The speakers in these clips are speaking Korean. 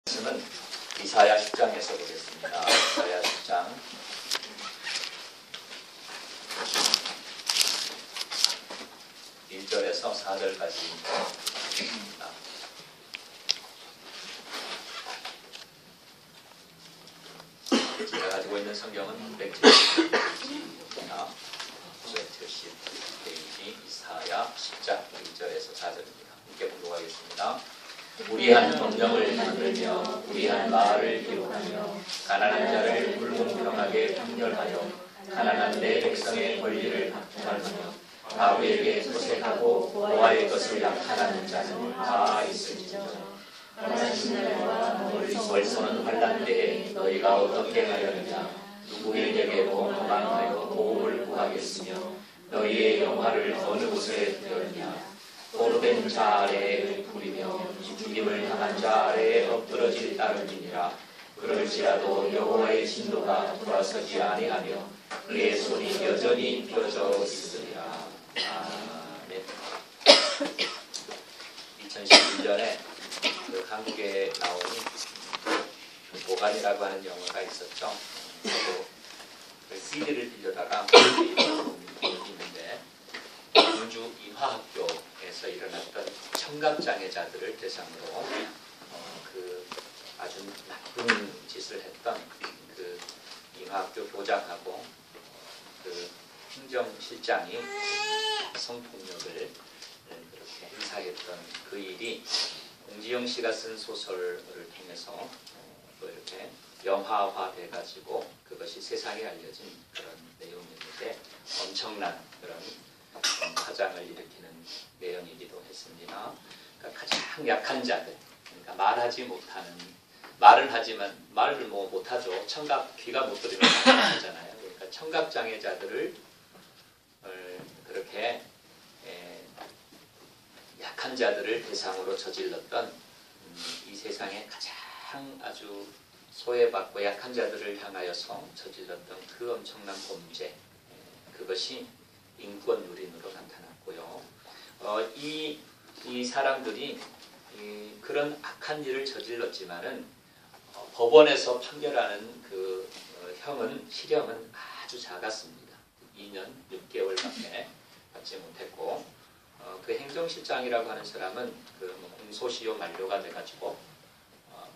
말씀은 이사야 10장에서 보겠습니다. 이사야 10장 1절에서 4절까지 보겠습니다. 제가 가지고 있는 성경은 970페이지입니다. 970페이지 이사야 10장 1절에서 4절입니다. 함께 공독하겠습니다. 우리 한 법령을 만들며 우리 한 마을을 기록하며 가난한 자를 불공평하게 판결하여 가난한 내 백성의 권리를 박탈하며 바로에게 소색하고 보아의 것을 약탈하는 자는 다 있을지어다. 벌써는 환난 때에 너희가 어떻게 하려느냐. 누구에게로 도망하여 도움을 구하겠으며 너희의 영화를 어느 곳에 두었냐. 포로된 자 아래에 부리며 죽임을 당한 자 아래에 엎드러질 따름이니라. 그럴지라도 여호와의 진노가 돌아서지 아니하며 그의 손이 여전히 펴져 있으리라. 아멘. 2011년에 그 한국에 나온 보관이라고 하는 영화가 있었죠. 저도 그 CD를 빌려다가 있는데 광주 이화학교에서 일어났던 청각장애자들을 대상으로 그 아주 나쁜 짓을 했던 그 이화학교 교장하고 그 행정실장이 성폭력을 그렇게 행사했던 그 일이 공지영 씨가 쓴 소설을 통해서 또 이렇게 영화화돼가지고 그것이 세상에 알려진 그런 내용이었는데 엄청난 그런 파장을 일으키는 내용이기도 했습니다. 그러니까 가장 약한 자들, 그러니까 말하지 못하는, 말은 하지만 말을 못하죠. 청각, 귀가 못 들으면 하잖아요. 그러니까 청각장애자들을 그렇게 약한 자들을 대상으로 저질렀던 이 세상에 가장 아주 소외받고 약한 자들을 향하여서 저질렀던 그 엄청난 범죄, 그것이 인권 유린으로 나타났고요. 이 사람들이 그런 악한 일을 저질렀지만은 법원에서 판결하는 그 실형은 아주 작았습니다. 2년 6개월밖에 받지 못했고, 그 행정실장이라고 하는 사람은 그 공소시효 만료가 돼가지고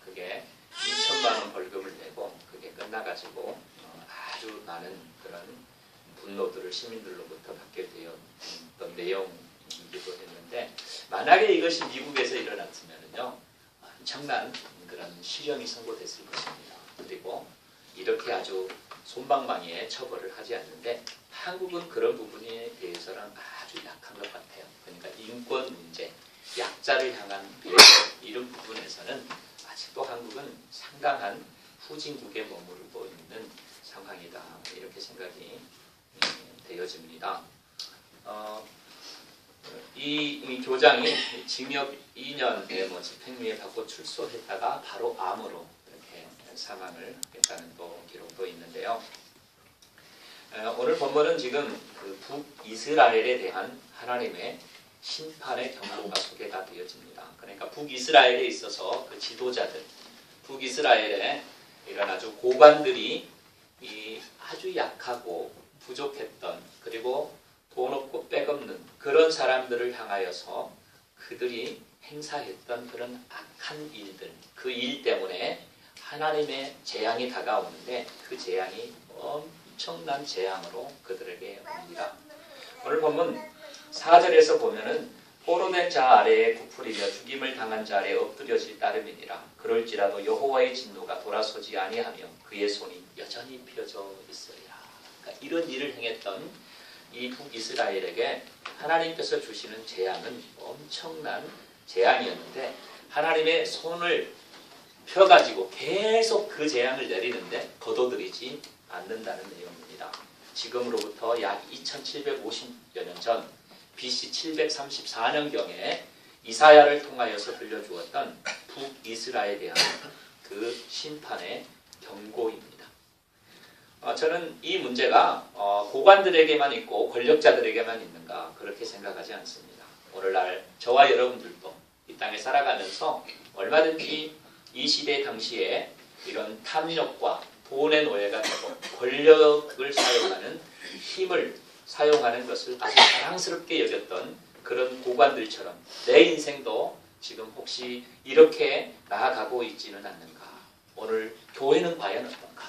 그게 2천만 원 벌금을 내고 그게 끝나가지고 아주 많은 그런 분노들을 시민들로부터 받게 되었던 내용이기도 했는데, 만약에 이것이 미국에서 일어났으면요 엄청난 그런 실형이 선고됐을 것입니다. 그리고 이렇게 아주 솜방망이에 처벌을 하지 않는데 한국은 그런 부분에 대해서는 아주 약한 것 같아요. 그러니까 인권 문제, 약자를 향한 배려, 이런 부분에서는 아직도 한국은 상당한 후진국에 머무르고 있는 상황이다. 이렇게 생각이 되어집니다. 이 교장이 징역 2년에 집행유예 받고 출소했다가 바로 암으로 이렇게 사망을 했다는 또 기록도 있는데요. 오늘 본문은 지금 그 북이스라엘에 대한 하나님의 심판의 경고가 소개가 되어집니다. 그러니까 북이스라엘에 있어서 그 지도자들, 북이스라엘에 이런 아주 고관들이 아주 약하고 부족했던, 그리고 돈 없고 백 없는 그런 사람들을 향하여서 그들이 행사했던 그런 악한 일들, 그 일 때문에 하나님의 재앙이 다가오는데 그 재앙이 엄청난 재앙으로 그들에게 옵니다. 오늘 보면 4절에서 보면은 포로된 자 아래에 부풀리며 죽임을 당한 자 아래에 엎드려질 따름이니라. 그럴지라도 여호와의 진노가 돌아서지 아니하며 그의 손이 여전히 펴져 있으리라. 그러니까 이런 일을 행했던 이 북이스라엘에게 하나님께서 주시는 재앙은 엄청난 재앙이었는데 하나님의 손을 펴가지고 계속 그 재앙을 내리는데 거둬들이지 않는다는 내용입니다. 지금으로부터 약 2750여 년 전 BC 734년경에 이사야를 통하여서 들려주었던 북이스라엘에 대한 그 심판의 경고입니다. 저는 이 문제가 고관들에게만 있고 권력자들에게만 있는가 그렇게 생각하지 않습니다. 오늘날 저와 여러분들도 이 땅에 살아가면서 얼마든지 이 시대 당시에 이런 탐욕과 돈의 노예가 되고 권력을 사용하는 힘을 사용하는 것을 아주 자랑스럽게 여겼던 그런 고관들처럼 내 인생도 지금 혹시 이렇게 나아가고 있지는 않는가? 오늘 교회는 과연 어떤가?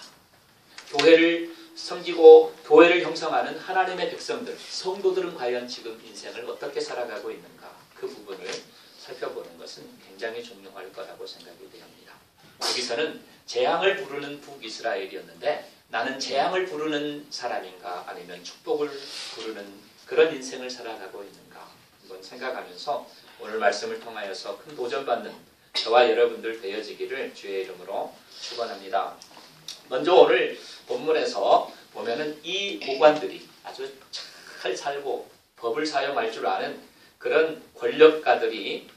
교회를 섬기고 교회를 형성하는 하나님의 백성들, 성도들은 과연 지금 인생을 어떻게 살아가고 있는가? 그 부분을 살펴보는 것은 굉장히 중요할 거라고 생각이 됩니다. 여기서는 재앙을 부르는 북이스라엘이었는데 나는 재앙을 부르는 사람인가 아니면 축복을 부르는 그런 인생을 살아가고 있는가 한번 생각하면서 오늘 말씀을 통하여서 큰 도전받는 저와 여러분들 되어지기를 주의 이름으로 축원합니다. 먼저 오늘 본문에서 보면은 이 고관들이 아주 잘 살고 법을 사용할 줄 아는 그런 권력가들이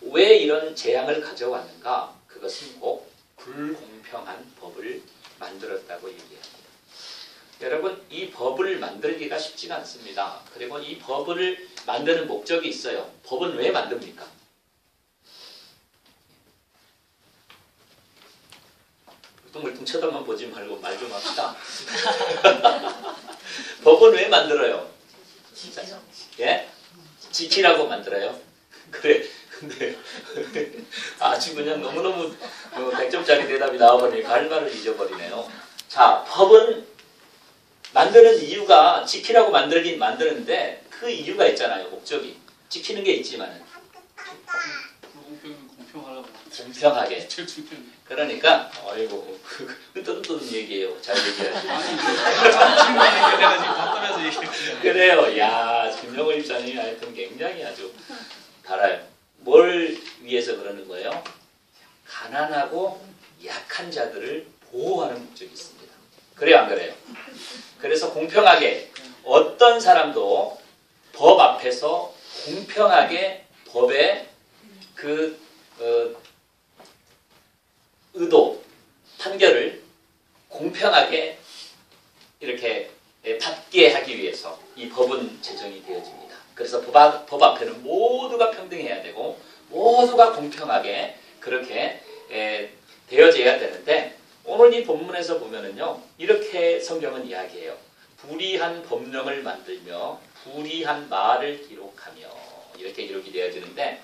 왜 이런 재앙을 가져왔는가? 그것은 꼭 불공평한 법을 만들었다고 얘기합니다. 여러분, 이 법을 만들기가 쉽지가 않습니다. 그리고 이 법을 만드는 목적이 있어요. 법은 왜 만듭니까? 물뚱물뚱 쳐다만 보지 말고 말 좀 합시다. 법은 왜 만들어요? 예? 지키라고 만들어요? 그래. 근데 아주 그냥 너무너무 100점짜리 대답이 나와버리니까 할 말을 잊어버리네요. 자, 법은 만드는 이유가 지키라고 만들긴 만드는데 그 이유가 있잖아요. 목적이. 지키는 게 있지만은 공평하게. 그러니까 어이구 떠든 얘기예요. 잘 얘기해야지. 그래요. 야, 김영호 입사님이 하여튼 굉장히 아주 달아요. 뭘 위해서 그러는 거예요? 가난하고 약한 자들을 보호하는 목적이 있습니다. 그래요, 안 그래요? 그래서 공평하게 어떤 사람도 법 앞에서 공평하게 법의 그 의도, 판결을 공평하게 이렇게 받게 하기 위해서 이 법은 제정이 되어집니다. 그래서 법 앞에는 모두가 평등해야 되고 모두가 공평하게 그렇게 되어져야 되는데 오늘 이 본문에서 보면은요 이렇게 성경은 이야기해요. 불의한 법령을 만들며 불의한 말을 기록하며 이렇게 기록이 되어지는데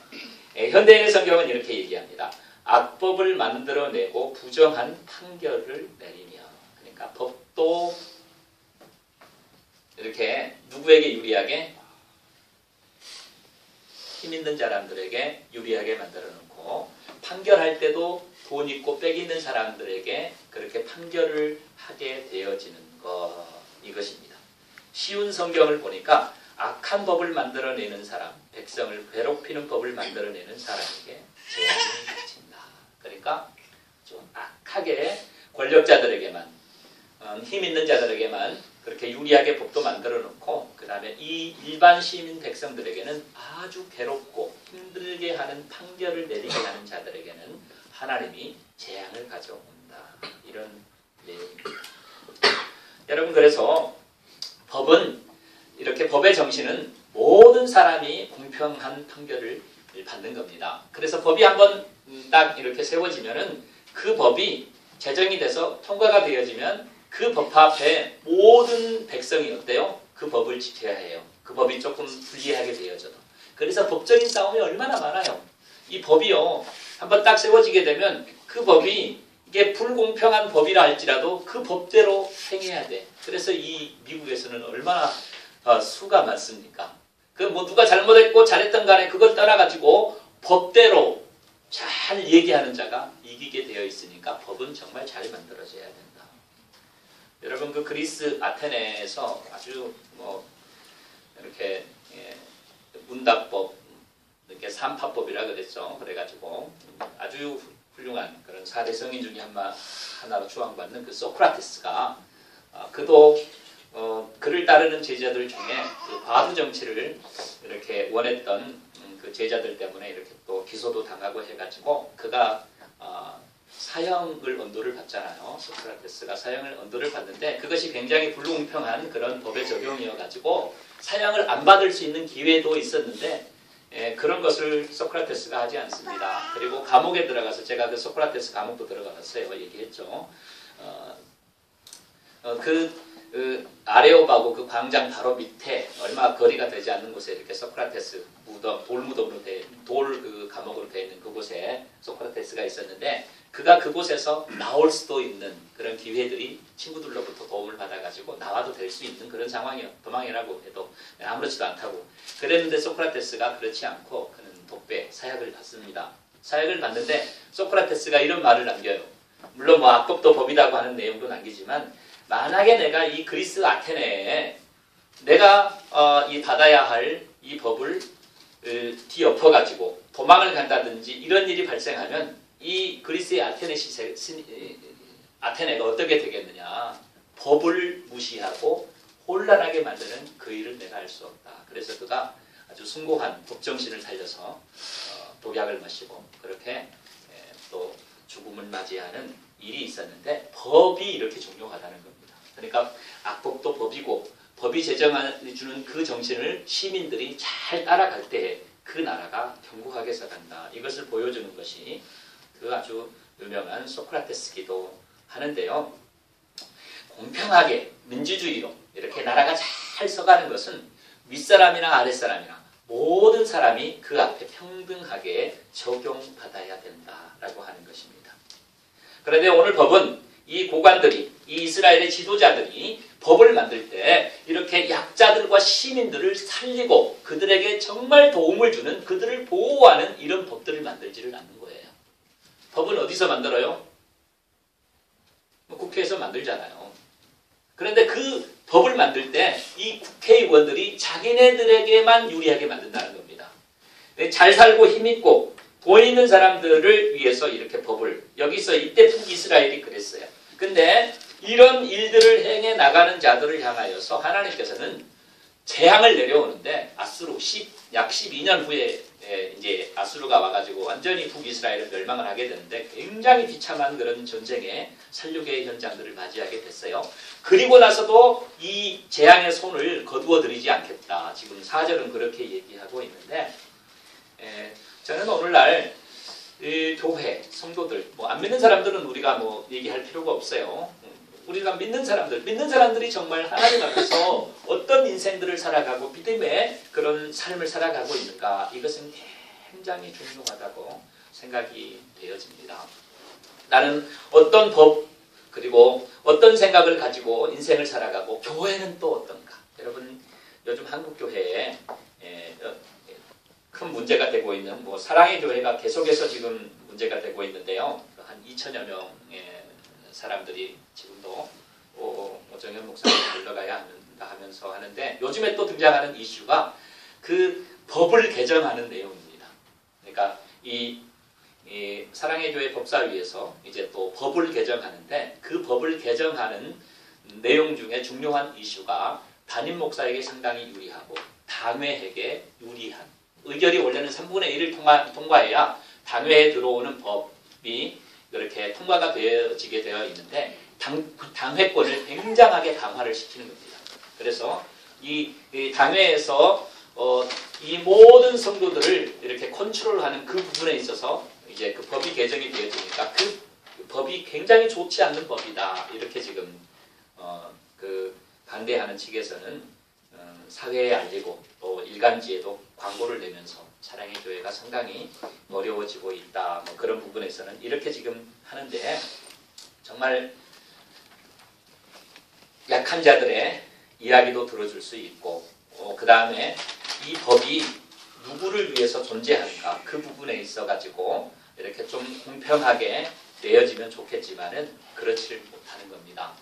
현대인의 성경은 이렇게 얘기합니다. 악법을 만들어내고 부정한 판결을 내리며 그러니까 법도 이렇게 누구에게 유리하게? 힘 있는 사람들에게 유리하게 만들어 놓고 판결할 때도 돈 있고 빽 있는 사람들에게 그렇게 판결을 하게 되어지는 것 이것입니다. 쉬운 성경을 보니까 악한 법을 만들어내는 사람, 백성을 괴롭히는 법을 만들어내는 사람에게 재앙이 미친다. 그러니까 좀 악하게 권력자들에게만 힘 있는 자들에게만 그렇게 유리하게 법도 만들어 놓고 그 다음에 이 일반 시민 백성들에게는 아주 괴롭고 힘들게 하는 판결을 내리게 하는 자들에게는 하나님이 재앙을 가져온다. 이런 내용입니다. 여러분 그래서 법은 이렇게 법의 정신은 모든 사람이 공평한 판결을 받는 겁니다. 그래서 법이 한번 딱 이렇게 세워지면은 그 법이 제정이 돼서 통과가 되어지면 그 법 앞에 모든 백성이 어때요? 그 법을 지켜야 해요. 그 법이 조금 불리하게 되어져도. 그래서 법적인 싸움이 얼마나 많아요. 이 법이요. 한번 딱 세워지게 되면 그 법이 이게 불공평한 법이라 할지라도 그 법대로 행해야 돼. 그래서 이 미국에서는 얼마나 수가 많습니까? 그 뭐 누가 잘못했고 잘했던 간에 그걸 따라가지고 법대로 잘 얘기하는 자가 이기게 되어 있으니까 법은 정말 잘 만들어져야 된다. 여러분 그 그리스 아테네에서 아주 뭐 이렇게 문답법 이렇게 삼파법이라 그랬죠. 그래가지고 아주 훌륭한 그런 4대 성인 중에 하나로 추앙받는 그 소크라테스가 그도 그를 따르는 제자들 중에 그 과부 정치를 이렇게 원했던 그 제자들 때문에 이렇게 또 기소도 당하고 해가지고 그가 사형을 언도를 받잖아요. 소크라테스가 사형을 언도를 받는데 그것이 굉장히 불공평한 그런 법의 적용이어가지고 사형을 안 받을 수 있는 기회도 있었는데 그런 것을 소크라테스가 하지 않습니다. 그리고 감옥에 들어가서 제가 그 소크라테스 감옥도 들어가봤어요. 얘기했죠. 그 아레오바고 그 광장 바로 밑에 얼마 거리가 되지 않는 곳에 이렇게 소크라테스 무덤, 돌무덤으로 돌 감옥으로 되어 있는 그곳에 소크라테스가 있었는데 그가 그곳에서 나올 수도 있는 그런 기회들이 친구들로부터 도움을 받아가지고 나와도 될 수 있는 그런 상황이요. 도망이라고 해도 아무렇지도 않다고. 그랬는데 소크라테스가 그렇지 않고 그는 독배, 사약을 받습니다. 사약을 받는데 소크라테스가 이런 말을 남겨요. 물론 뭐 악법도 법이라고 하는 내용도 남기지만 만약에 내가 이 그리스 아테네에 내가 이 받아야 할 이 법을 뒤엎어가지고 도망을 간다든지 이런 일이 발생하면 이 그리스의 아테네가 어떻게 되겠느냐. 법을 무시하고 혼란하게 만드는 그 일을 내가 할 수 없다. 그래서 그가 아주 숭고한 법정신을 살려서 독약을 마시고 그렇게 또 죽음을 맞이하는 일이 있었는데 법이 이렇게 중요하다는 겁니다. 그러니까 악법도 법이고 법이 제정해주는 그 정신을 시민들이 잘 따라갈 때 그 나라가 견고하게 서간다. 이것을 보여주는 것이 그 아주 유명한 소크라테스기도 하는데요. 공평하게 민주주의로 이렇게 나라가 잘 서가는 것은 윗사람이나 아랫사람이나 모든 사람이 그 앞에 평등하게 적용받아야 된다라고 하는 것입니다. 그런데 오늘 법은 이 고관들이, 이 이스라엘의 지도자들이 법을 만들 때 이렇게 약자들과 시민들을 살리고 그들에게 정말 도움을 주는, 그들을 보호하는 이런 법들을 만들지를 않는 거예요. 법은 어디서 만들어요? 국회에서 만들잖아요. 그런데 그 법을 만들 때 이 국회의원들이 자기네들에게만 유리하게 만든다는 겁니다. 잘 살고 힘있고 돈 있는 사람들을 위해서 이렇게 법을, 여기서 이때 북이스라엘이 그랬어요. 근데 이런 일들을 행해 나가는 자들을 향하여서 하나님께서는 재앙을 내려오는데 아수르 약 12년 후에 이제 아수르가 와가지고 완전히 북이스라엘을 멸망을 하게 되는데 굉장히 비참한 그런 전쟁의 살육의 현장들을 맞이하게 됐어요. 그리고 나서도 이 재앙의 손을 거두어 드리지 않겠다. 지금 4절은 그렇게 얘기하고 있는데 저는 오늘날 교회, 성도들, 뭐 안 믿는 사람들은 우리가 뭐 얘기할 필요가 없어요. 우리가 믿는 사람들이 정말 하나님 앞에서 어떤 인생들을 살아가고 믿음의 그런 삶을 살아가고 있는가, 이것은 굉장히 중요하다고 생각이 되어집니다. 나는 어떤 법 그리고 어떤 생각을 가지고 인생을 살아가고 교회는 또 어떤가. 여러분 요즘 한국 교회에 큰 문제가 되고 있는 뭐 사랑의 교회가 계속해서 지금 문제가 되고 있는데요. 한 2천여 명의 사람들이 지금도 오정현 목사님 불러가야 한다 하면서 하는데 요즘에 또 등장하는 이슈가 그 법을 개정하는 내용입니다. 그러니까 이 사랑의 교회 법사위에서 이제 또 법을 개정하는데 그 법을 개정하는 내용 중에 중요한 이슈가 담임 목사에게 상당히 유리하고 당회에게 유리한, 의결이 원래는 3분의 1을 통과해야 당회에 들어오는 법이 이렇게 통과가 되어지게 되어 있는데 당회권을 굉장하게 강화를 시키는 겁니다. 그래서 이 당회에서 이 모든 성도들을 이렇게 컨트롤하는 그 부분에 있어서 이제 그 법이 개정이 되어지니까 그 법이 굉장히 좋지 않는 법이다. 이렇게 지금 그 반대하는 측에서는 사회에 알리고 또 일간지에도 광고를 내면서 사랑의 교회가 상당히 어려워지고 있다. 뭐 그런 부분에서는 이렇게 지금 하는데 정말 약한 자들의 이야기도 들어줄 수 있고 그 다음에 이 법이 누구를 위해서 존재하는가 그 부분에 있어 가지고 이렇게 좀 공평하게 내어지면 좋겠지만은 그렇지를 못하는 겁니다.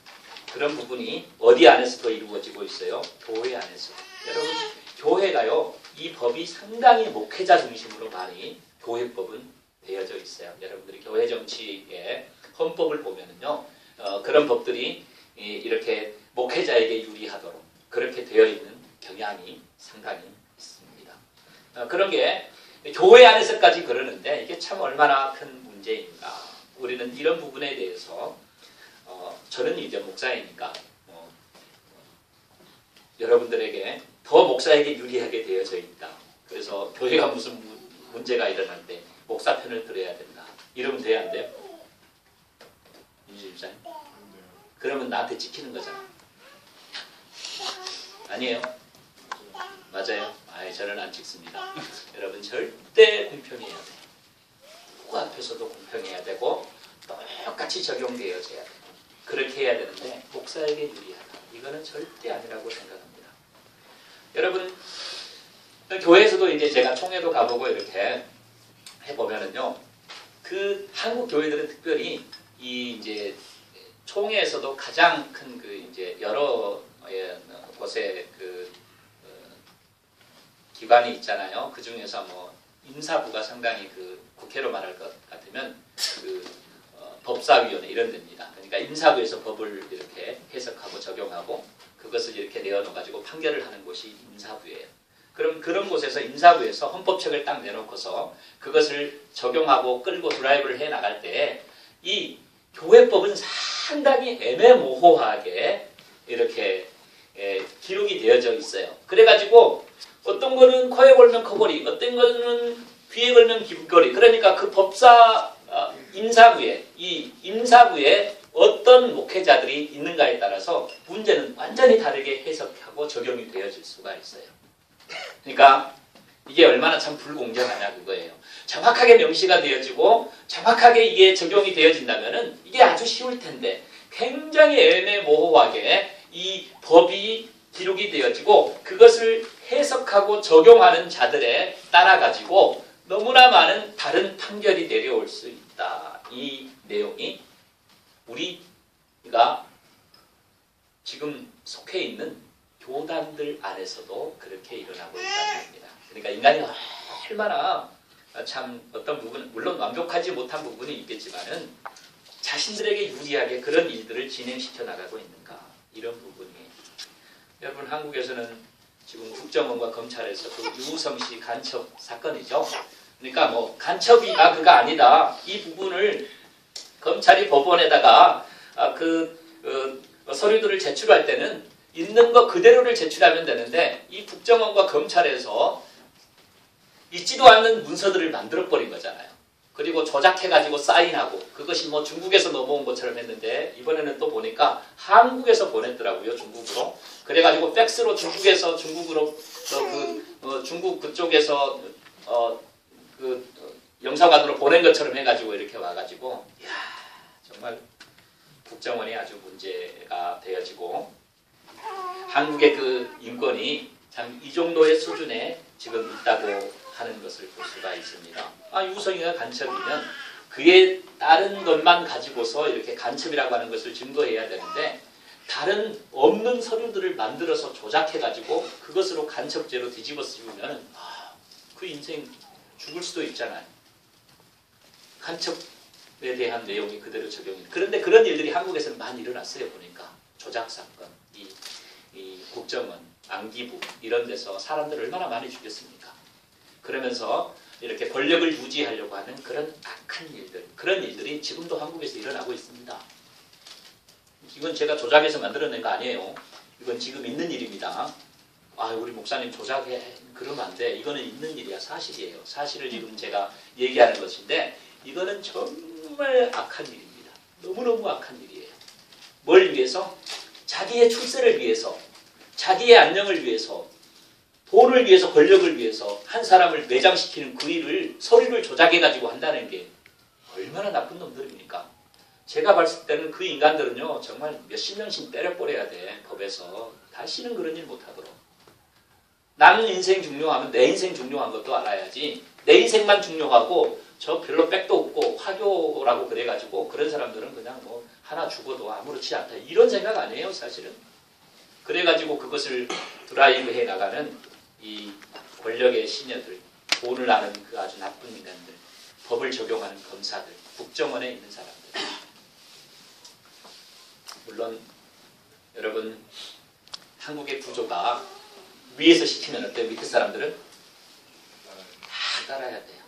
그런 부분이 어디 안에서 더 이루어지고 있어요? 교회 안에서. 여러분 교회가요, 이 법이 상당히 목회자 중심으로 많이 교회법은 되어져 있어요. 여러분들이 교회 정치의 헌법을 보면은요, 그런 법들이 이렇게 목회자에게 유리하도록 그렇게 되어 있는 경향이 상당히 있습니다. 그런 게 교회 안에서까지 그러는데 이게 참 얼마나 큰 문제인가. 우리는 이런 부분에 대해서 저는 이제 목사이니까 여러분들에게 더 목사에게 유리하게 되어져 있다. 그래서 교회가 무슨 문제가 일어날 때 목사 편을 들어야 된다. 이러면 돼야 안 돼요? 민주집사님? 그러면 나한테 찍히는 거잖아. 아니에요? 맞아요. 저는 안 찍습니다. 여러분 절대 공평해야 돼. 누구 앞에서도 공평해야 되고 똑같이 적용되어져야 돼. 그렇게 해야 되는데 목사에게 유리하다. 이거는 절대 아니라고 생각합니다. 여러분 교회에서도 이제 제가 총회도 가보고 이렇게 해보면은요, 그 한국 교회들은 특별히 이 이제 총회에서도 가장 큰 그 이제 여러 곳에 그 기관이 있잖아요. 그 중에서 뭐 임사부가 상당히 그 국회로 말할 것 같으면 그 법사위원회 이런 데입니다. 그러니까 임사부에서 법을 이렇게 해석하고 적용하고 그것을 이렇게 내어놓아가지고 판결을 하는 곳이 임사부예요. 그럼 그런 곳에서 임사부에서 헌법책을 딱 내놓고서 그것을 적용하고 끌고 드라이브를 해 나갈 때 이 교회법은 상당히 애매모호하게 이렇게 기록이 되어져 있어요. 그래가지고 어떤 거는 코에 걸면 코걸이, 어떤 거는 귀에 걸면 귀걸이. 그러니까 그 법사 임사부에 이 임사부에 어떤 목회자들이 있는가에 따라서 문제는 완전히 다르게 해석하고 적용이 되어질 수가 있어요. 그러니까 이게 얼마나 참 불공정하냐 그거예요. 정확하게 명시가 되어지고 정확하게 이게 적용이 되어진다면은 이게 아주 쉬울 텐데 굉장히 애매모호하게 이 법이 기록이 되어지고 그것을 해석하고 적용하는 자들에 따라 가지고 너무나 많은 다른 판결이 내려올 수 있다. 이 내용이 우리가 지금 속해 있는 교단들 안에서도 그렇게 일어나고 있다는 겁니다. 그러니까 인간이 얼마나 참 어떤 부분, 물론 완벽하지 못한 부분이 있겠지만은 자신들에게 유리하게 그런 일들을 진행시켜 나가고 있는가, 이런 부분이에요. 여러분 한국에서는 지금 국정원과 검찰에서 그 유우성 씨 간첩 사건이죠. 그러니까 뭐 간첩이 그가 아니다. 이 부분을 검찰이 법원에다가 서류들을 제출할 때는 있는 거 그대로를 제출하면 되는데 이 국정원과 검찰에서 있지도 않는 문서들을 만들어버린 거잖아요. 그리고 조작해가지고 사인하고 그것이 뭐 중국에서 넘어온 것처럼 했는데 이번에는 또 보니까 한국에서 보냈더라고요. 중국으로. 그래가지고 팩스로 중국에서 중국으로 중국 그쪽에서 영사관으로 보낸 것처럼 해가지고 이렇게 와가지고 이야, 정말 국정원이 아주 문제가 되어지고 한국의 그 인권이 참 이 정도의 수준에 지금 있다고 하는 것을 볼 수가 있습니다. 유우성이가 간첩이면 그에 다른 것만 가지고서 이렇게 간첩이라고 하는 것을 증거해야 되는데 다른 없는 서류들을 만들어서 조작해가지고 그것으로 간첩죄로 뒤집어 씌우면 그 인생 죽을 수도 있잖아요. 간첩에 대한 내용이 그대로 적용이. 그런데 그런 일들이 한국에서는 많이 일어났어요. 보니까 조작사건, 이 국정원, 안기부 이런 데서 사람들 얼마나 많이 죽였습니까? 그러면서 이렇게 권력을 유지하려고 하는 그런 악한 일들, 그런 일들이 지금도 한국에서 일어나고 있습니다. 이건 제가 조작해서 만들어낸 거 아니에요. 이건 지금 있는 일입니다. 우리 목사님 조작해 그러면 안 돼. 이거는 있는 일이야. 사실이에요. 사실을 지금 제가 얘기하는 것인데 이거는 정말 악한 일입니다. 너무너무 악한 일이에요. 뭘 위해서? 자기의 출세를 위해서, 자기의 안녕을 위해서, 돈을 위해서, 권력을 위해서 한 사람을 매장시키는 그 일을 서류를 조작해가지고 한다는 게 얼마나 나쁜 놈들입니까? 제가 봤을 때는 그 인간들은요 정말 몇십 년씩 때려버려야 돼. 법에서 다시는 그런 일 못하도록. 남 인생 중요하면 내 인생 중요한 것도 알아야지. 내 인생만 중요하고 저 별로 백도 없고 화교라고 그래가지고 그런 사람들은 그냥 뭐 하나 죽어도 아무렇지 않다 이런 생각 아니에요 사실은. 그래가지고 그것을 드라이브해 나가는 이 권력의 시녀들, 돈을 아는 그 아주 나쁜 인간들, 법을 적용하는 검사들, 국정원에 있는 사람들. 물론 여러분 한국의 구조가 위에서 시키면 어때요? 밑에 사람들은 다 따라야 돼요.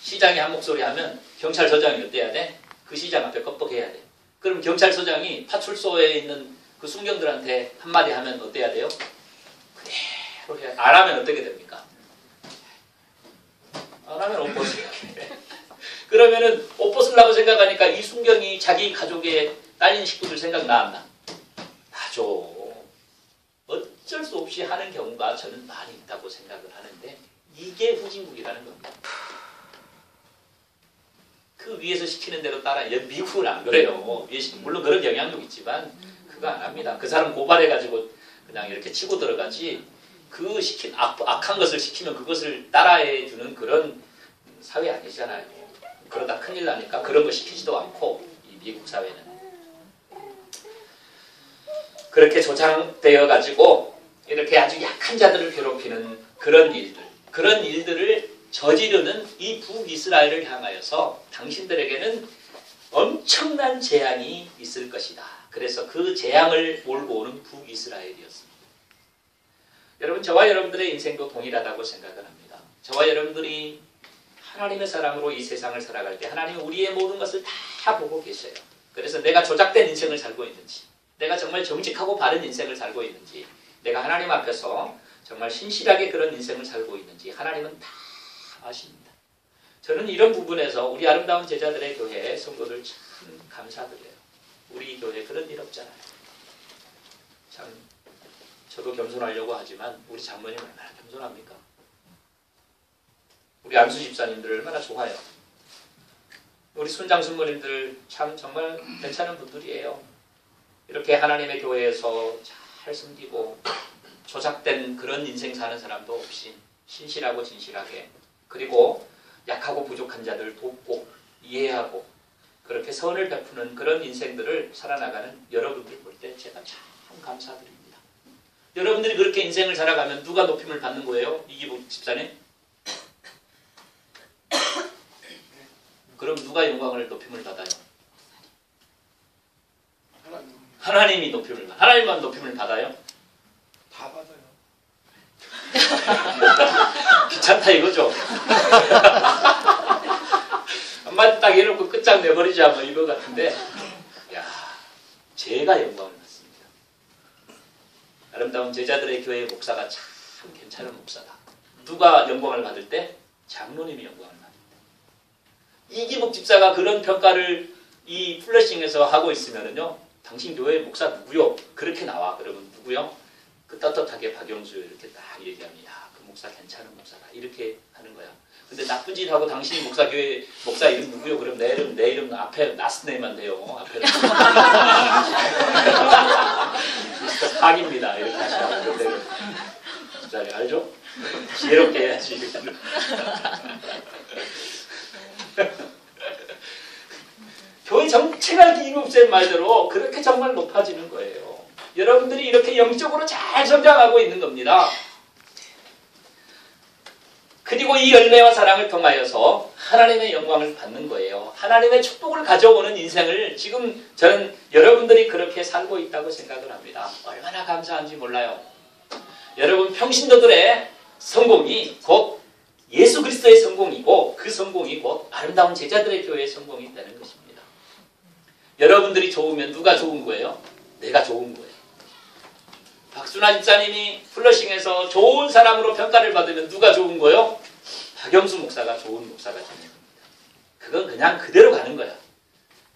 시장이 한 목소리 하면 경찰서장이 어때야 돼? 그 시장 앞에 껍벅해야 돼. 그럼 경찰서장이 파출소에 있는 그 순경들한테 한마디 하면 어때야 돼요? 그대로 해야 안 하면 어떻게 됩니까? 안 하면 옷 벗으려고. 그러면은 옷 벗으려고 생각하니까 이 순경이 자기 가족의 딸린 식구들 생각나 안 나? 나죠. 어쩔 수 없이 하는 경우가 저는 많이 있다고 생각을 하는데 이게 후진국이라는 겁니다. 그 위에서 시키는 대로 따라. 미국은 안 그래요. 물론 그런 영향도 있지만 그거 안 합니다. 그 사람 고발해가지고 그냥 이렇게 치고 들어가지 그 시킨 악한 것을 시키면 그것을 따라해주는 그런 사회 아니잖아요. 그러다 큰일 나니까 그런 거 시키지도 않고 이 미국 사회는 그렇게 조장되어 가지고 이렇게 아주 약한 자들을 괴롭히는 그런 일들을 저지르는 이 북이스라엘을 향하여서 당신들에게는 엄청난 재앙이 있을 것이다. 그래서 그 재앙을 몰고 오는 북이스라엘이었습니다. 여러분, 저와 여러분들의 인생도 동일하다고 생각을 합니다. 저와 여러분들이 하나님의 사랑으로 이 세상을 살아갈 때 하나님은 우리의 모든 것을 다 보고 계셔요. 그래서 내가 조작된 인생을 살고 있는지, 내가 정말 정직하고 바른 인생을 살고 있는지, 내가 하나님 앞에서 정말 신실하게 그런 인생을 살고 있는지 하나님은 다 아십니다. 저는 이런 부분에서 우리 아름다운 제자들의 교회 성도들 참 감사드려요. 우리 교회 그런 일 없잖아요. 참 저도 겸손하려고 하지만 우리 장모님 얼마나 겸손합니까? 우리 안수 집사님들 얼마나 좋아요. 우리 순장 순모님들 참 정말 괜찮은 분들이에요. 이렇게 하나님의 교회에서 잘 섬기고 조작된 그런 인생 사는 사람도 없이 신실하고 진실하게, 그리고 약하고 부족한 자들 돕고 이해하고 그렇게 선을 베푸는 그런 인생들을 살아나가는 여러분들 볼 때 제가 참 감사드립니다. 여러분들이 그렇게 인생을 살아가면 누가 높임을 받는 거예요? 이기복 집사님? 그럼 누가 영광을 높임을 받아요? 하나님이 높임을 받아요. 하나님만 높임을 받아요? 다 받아요. 귀찮다 이거죠. 한마디 딱 해놓고 끝장내버리자 뭐 이거 같은데, 야, 제가 영광을 받습니다. 아름다운 제자들의 교회 목사가 참 괜찮은 목사다. 누가 영광을 받을 때? 장로님이 영광을 받습니다. 이기복 집사가 그런 평가를 이 플래싱에서 하고 있으면은요, 당신 교회 목사 누구요? 그렇게 나와. 그러면 누구요? 그 떳떳하게 박영수 이렇게 딱 얘기합니다. 그 목사 괜찮은 목사다. 이렇게 하는 거야. 근데 나쁜 짓 하고 당신 목사 교회 목사 이름 누구요? 그럼 내 이름 앞에 나스네만 돼요. 앞에는 사기입니다. 이렇게 하시라고. 근데 집사님 알죠? 지혜롭게 해야지. 교회 정체가 기금쌤 말대로 그렇게 정말 높아지는 거예요. 여러분들이 이렇게 영적으로 잘 성장하고 있는 겁니다. 그리고 이 열매와 사랑을 통하여서 하나님의 영광을 받는 거예요. 하나님의 축복을 가져오는 인생을 지금 저는 여러분들이 그렇게 살고 있다고 생각을 합니다. 얼마나 감사한지 몰라요. 여러분, 평신도들의 성공이 곧 예수 그리스도의 성공이고 그 성공이 곧 아름다운 제자들의 교회의 성공이 되는 것입니다. 여러분들이 좋으면 누가 좋은 거예요? 내가 좋은 거예요. 박순아 집사님이 플러싱에서 좋은 사람으로 평가를 받으면 누가 좋은 거예요? 박영수 목사가 좋은 목사가 되는 겁니다. 그건 그냥 그대로 가는 거야.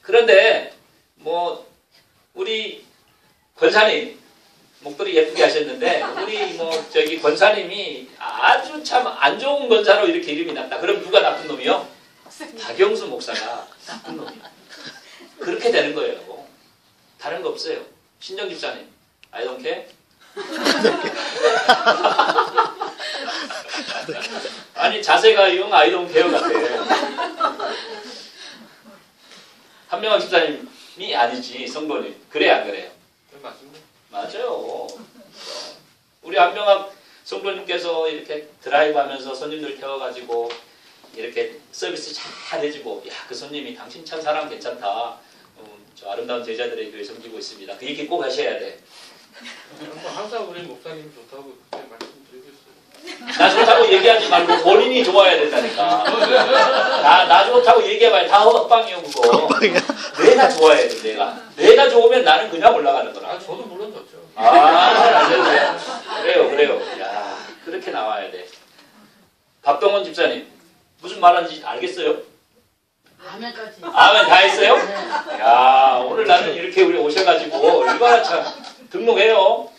그런데 뭐 우리 권사님 목도리 예쁘게 하셨는데 우리 권사님이 아주 참 안 좋은 권사로 이렇게 이름이 났다. 그럼 누가 나쁜 놈이요? 박영수 목사가 나쁜 놈이야. 그렇게 되는 거예요. 다른 거 없어요. 신정 집사님, I don't care. 아니 자세가 영 I don't care 같아. 한명학 집사님이 아니지 성도님. 그래 안 그래요? 맞습니다. 맞아요. 우리 한명학 성도님께서 이렇게 드라이브하면서 손님들 태워가지고 이렇게 서비스 잘 해주고, 야, 그 손님이 당신 참 사람 괜찮다. 저 아름다운 제자들의 교회 섬기고 있습니다. 그 얘기 꼭 하셔야 돼. 항상 우리 목사님 좋다고 그때 말씀드리겠어요. 나 좋다고 얘기하지 말고 본인이 좋아야 된다니까. 나 좋다고 얘기해봐야 다 헛방이요 그거. 내가 좋아야 돼. 내가 좋으면 나는 그냥 올라가는 거라. 저도 물론 좋죠. 그래요. 야, 그렇게 나와야 돼. 박동원 집사님, 무슨 말하는지 알겠어요? 아멘까지. 아멘 다 했어요? 네. 야, 오늘 나는 이렇게 우리 오셔가지고 얼마나 참 등록해요.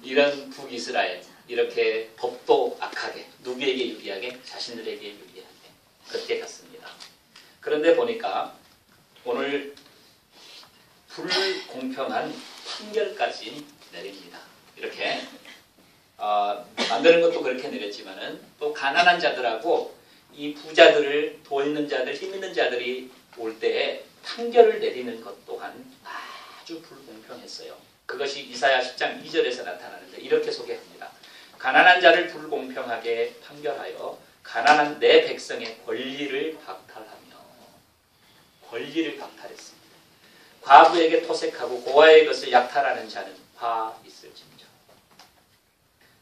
이런 북이스라엘, 이렇게 법도 악하게, 누구에게 유리하게? 자신들에게 유리하게 그렇게 갔습니다. 그런데 보니까 오늘 불공평한 판결까지 내립니다. 이렇게 만드는 것도 그렇게 내렸지만은 또 가난한 자들하고 이 부자들을, 돈 있는 자들, 힘 있는 자들이 올 때에 판결을 내리는 것 또한 아주 불공평했어요. 그것이 이사야 10장 2절에서 나타나는데 이렇게 소개합니다. 가난한 자를 불공평하게 판결하여 가난한 내 백성의 권리를 박탈하며, 권리를 박탈했습니다. 과부에게 토색하고 고아의 것을 약탈하는 자는 화 있을지니라.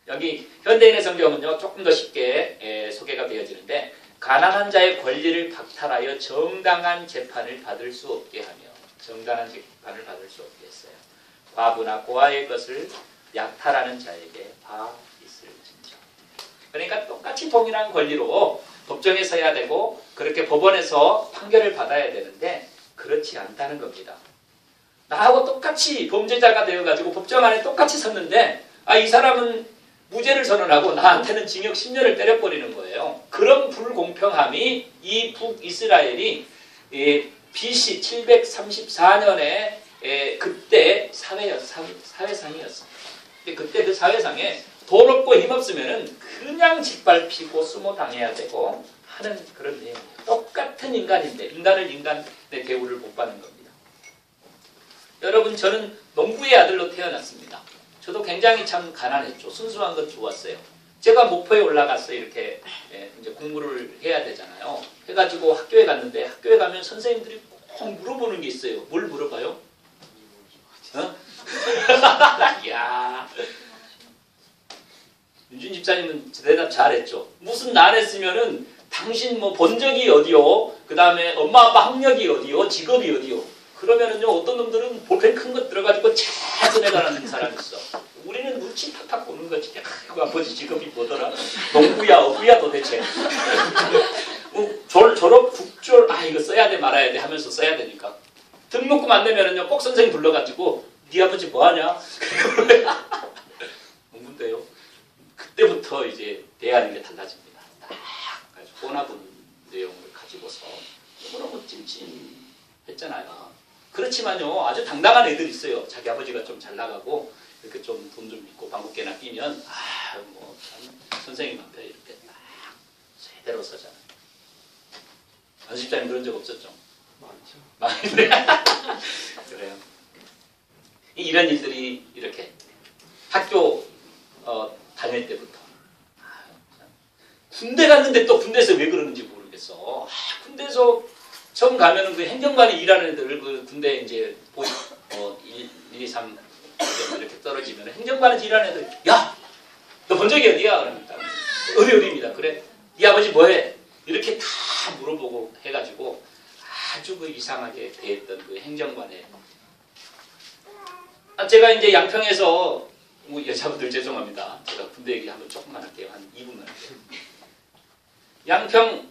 여기 현대인의 성경은요 조금 더 쉽게 소개가 되어지는데, 가난한 자의 권리를 박탈하여 정당한 재판을 받을 수 없게 하며, 정당한 재판을 받을 수 없게 했어요. 과부나 고아의 것을 약탈하는 자에게 화 있을지니라. 그러니까 똑같이 동일한 권리로 법정에 서야 되고 그렇게 법원에서 판결을 받아야 되는데 그렇지 않다는 겁니다. 나하고 똑같이 범죄자가 되어가지고 법정 안에 똑같이 섰는데 이 사람은 무죄를 선언하고 나한테는 징역 10년을 때려버리는 거예요. 그런 불공평함이 이 북이스라엘이 BC 734년에 그때 사회상이었습니다. 그때 그 사회상에 돈 없고 힘 없으면 그냥 짓밟히고 수모당해야 되고 하는 그런 내용이에요. 똑같은 인간인데 인간을 인간의 대우를 못 받는 겁니다. 여러분, 저는 농부의 아들로 태어났습니다. 저도 굉장히 참 가난했죠. 순수한 건 좋았어요. 제가 목포에 올라갔어요. 이렇게 이제 공부를 해야 되잖아요. 해가지고 학교에 갔는데 학교에 가면 선생님들이 꼭 물어보는 게 있어요. 뭘 물어봐요? 야, 윤준 집사님은 대답 잘했죠. 무슨 날 했으면은 당신 뭐 본 적이 어디요? 그 다음에 엄마 아빠 학력이 어디요? 직업이 어디요? 그러면은요 어떤 놈들은 볼펜 큰 것 들어가지고 잘 꺼내가는 사람이 있어. 우리는 눈치 탁탁 보는 거지. 그 아버지 직업이 뭐더라? 농부야 어부야 도대체. 졸업 국졸 이거 써야 돼 말아야 돼 하면서 써야 되니까. 등록금 안 내면은요 꼭 선생님 불러가지고 네 아버지 뭐하냐? 농부인데요. 그때부터 이제 대하는 게 달라집니다. 딱 아주 꼬나본 내용을 가지고서 너무너무 찜찜했잖아요. 그렇지만요 아주 당당한 애들 있어요. 자기 아버지가 좀 잘 나가고 이렇게 좀 돈 좀 있고 방국계나 끼면 뭐 참 선생님 앞에 이렇게 딱 제대로 서잖아요. 연습자님 그런 적 없었죠? 많죠. 그래요. 이런 일들이 이렇게 학교 다닐 때부터 군대 갔는데 또 군대에서 왜 그러는지 모르겠어. 군대에서 처음 가면은 그 행정관이 일하는 애들 그 군대 이제 1, 2, 3 이렇게 떨어지면 행정관이 일하는 애들 야! 너 본 적이 어디야? 그럽니다. 어디입니다. 그래? 네 아버지 뭐해? 이렇게 다 물어보고 해가지고 아주 그 이상하게 대했던 그 행정관의 제가 이제 양평에서 뭐 여자분들 죄송합니다. 제가 군대 얘기 한번 조금만 할게요. 한 2분만 할게요. 양평에서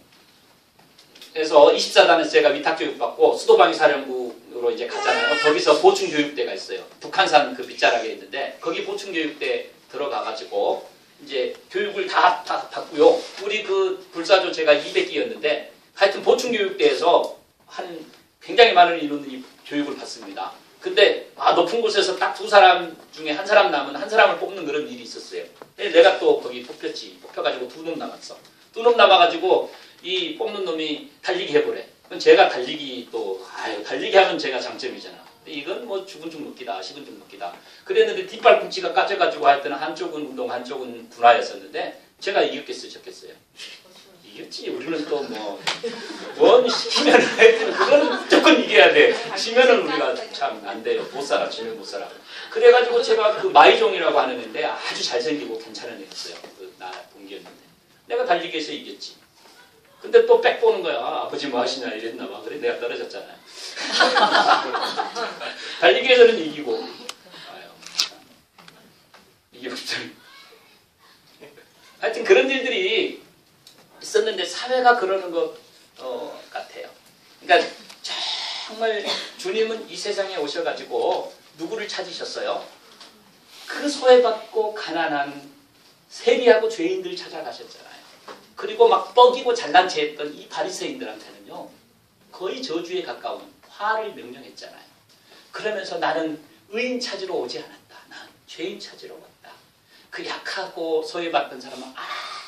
24단에서 제가 위탁교육받고 수도방위사령부로 이제 가잖아요. 거기서 보충교육대가 있어요. 북한산 그 빗자락에 있는데 거기 보충교육대 들어가가지고 이제 교육을 다 받고요. 우리 그 불사조 제가 200기였는데 하여튼 보충교육대에서 한 굉장히 많은 인원들이 교육을 받습니다. 근데 높은 곳에서 딱 2사람 중에 1사람 남은 1사람을 뽑는 그런 일이 있었어요. 내가 또 거기 뽑혔지. 뽑혀가지고 2놈 남았어. 2놈 남아가지고 이 뽑는 놈이 달리기 해보래. 그럼 제가 달리기 또 달리기 하면 제가 장점이잖아. 근데 이건 뭐 죽은 죽 먹기다, 식은 죽 먹기다. 그랬는데 뒷발꿈치가 까져가지고 하여튼 한쪽은 운동, 한쪽은 군화였었는데 제가 이겼겠어요, 졌겠어요? 이겼지. 우리는 또 뭔 시키면 하여튼 그거는 무조건 이겨야 돼. 지면은 우리가 참 안 돼요. 못 살아. 지면 못 살아. 그래가지고 제가 그 마이종이라고 하는 애인데 아주 잘생기고 괜찮은 애였어요. 나 동기였는데. 내가 달리기에서 이겼지. 근데 또 백 보는 거야. 아버지 뭐 하시냐 이랬나 봐. 그래 내가 떨어졌잖아요. 달리기에서는 이기고 그런 일들이 있었는데 사회가 그러는 것 같아요. 그러니까 정말 주님은 이 세상에 오셔가지고 누구를 찾으셨어요? 그 소외받고 가난한 세리하고 죄인들 찾아가셨잖아요. 그리고 막 뻐기고 잘난 체했던 이 바리새인들한테는요 거의 저주에 가까운 화를 명령했잖아요. 그러면서 나는 의인 찾으러 오지 않았다. 난 죄인 찾으러 왔다. 그 약하고 소외받던 사람은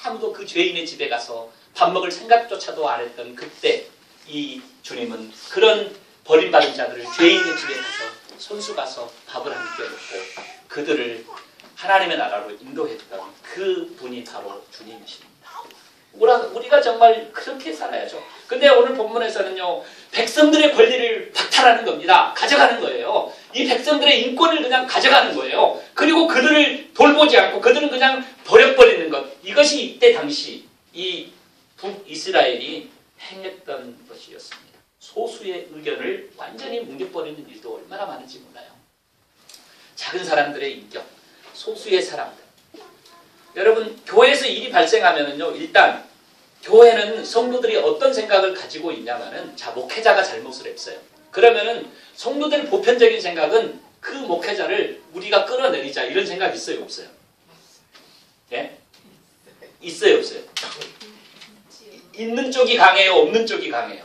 아무도 그 죄인의 집에 가서 밥 먹을 생각조차도 안 했던 그때 이 주님은 그런 버림받은 자들을 죄인의 집에 가서 손수 가서 밥을 함께 먹고 그들을 하나님의 나라로 인도했던 그 분이 바로 주님이십니다. 우리가 정말 그렇게 살아야죠. 근데 오늘 본문에서는요 백성들의 권리를 박탈하는 겁니다. 가져가는 거예요. 이 백성들의 인권을 그냥 가져가는 거예요. 그리고 그들을 돌보지 않고 그들은 그냥 버려버리는 것. 이것이 이때 당시 이 북이스라엘이 행했던 것이었습니다. 소수의 의견을 완전히 뭉개버리는 일도 얼마나 많은지 몰라요. 작은 사람들의 인격, 소수의 사람들. 여러분 교회에서 일이 발생하면은요 일단 교회는 성도들이 어떤 생각을 가지고 있냐면은 자 목회자가 잘못을 했어요. 그러면은 성도들의 보편적인 생각은 그 목회자를 우리가 끌어내리자 이런 생각 있어요 없어요? 예? 있어요 없어요? 있는 쪽이 강해요 없는 쪽이 강해요?